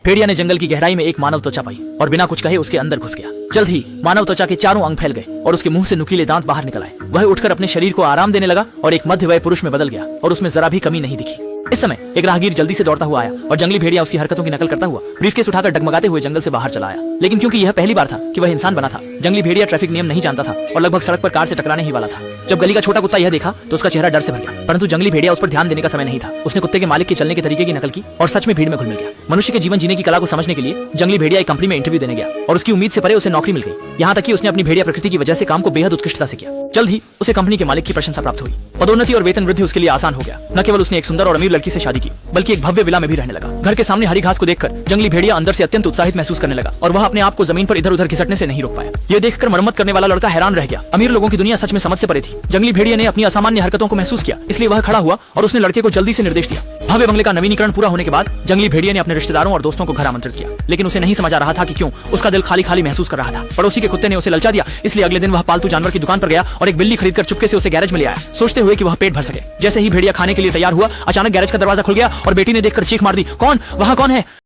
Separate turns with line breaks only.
भेड़िया ने जंगल की गहराई में एक मानव त्वचा पाई और बिना कुछ कहे उसके अंदर घुस गया। जल्द ही मानव त्वचा के चारों अंग फैल गए और उसके मुंह से नुकीले दांत बाहर निकल आए। वह उठकर अपने शरीर को आराम देने लगा और एक मध्य वय पुरुष में बदल गया और उसमें जरा भी कमी नहीं दिखी। इस समय एक राहगीर जल्दी से दौड़ता हुआ आया और जंगली भेड़िया उसकी हरकतों की नकल करता हुआ ब्रीफकेस उठाकर डगमगाते हुए जंगल से बाहर चला आया। लेकिन क्योंकि यह पहली बार था कि वह इंसान बना था, जंगली भेड़िया ट्रैफिक नियम नहीं जानता था और लगभग सड़क पर कार से टकराने ही वाला था। जब गली का छोटा कुत्ता यह देखा तो उसका चेहरा डर से भर गया, परंतु जंगली भेड़िया उस पर ध्यान देने का समय नहीं था। उसने कुत्ते के मालिक के चलने के तरीके की नकल की और सच में भीड़ में घुल मिल गया। मनुष्य के जीवन जीने की कला को समझने के लिए जंगली भेड़िया एक कंपनी में इंटरव्यू देने गया और उसकी उम्मीद से परे उसे नौकरी मिल गई। यहाँ तक कि उसने अपनी भेड़िया प्रकृति की वजह से काम को बेहद उत्कृष्टता से किया। जल्द ही उसे कंपनी के मालिक की प्रशंसा प्राप्त हुई। पदोन्नति और वेतन वृद्धि उसके लिए आसान हो गया। न केवल उसने एक सुंदर और अमीर लड़की से शादी की, बल्कि एक भव्य विला में भी रहने लगा। घर के सामने हरी घास को देखकर जंगली भेड़िया अंदर से अत्यंत उत्साहित महसूस करने लगा और वह अपने आप को जमीन पर इधर उधर घिसटने से नहीं रोक पाया। यह देखकर मरम्मत करने वाला लड़का हैरान रह गया। अमीर लोगों की दुनिया सच में समझ से परे थी। जंगली भेड़िया ने अपनी असामान्य हरकतों को महसूस किया, इसलिए वह खड़ा हुआ और उसने लड़के को जल्दी से निर्देश दिया। भव्य बंगले का नवीनीकरण पूरा होने के बाद जंगली भेड़िया ने अपने रिश्तेदारों और दोस्तों को घर आमंत्रित किया, लेकिन उसे नहीं समझ आ रहा था कि क्यों उसका दिल खाली खाली महसूस कर रहा था। पड़ोसी के कुत्ते ने उसे ललचा दिया, इसलिए अगले दिन वह पालतू जानवर की दुकान पर गया और एक बिल्ली खरीदकर चुपके से उसे गैरेज में ले आया, सोचते हुए कि वह पेट भर सके। जैसे ही भेड़िया खाने के लिए तैयार हुआ, अचानक गैरेज का दरवाजा खुल गया और बेटी ने देखकर चीख मार दी, कौन वहाँ कौन है?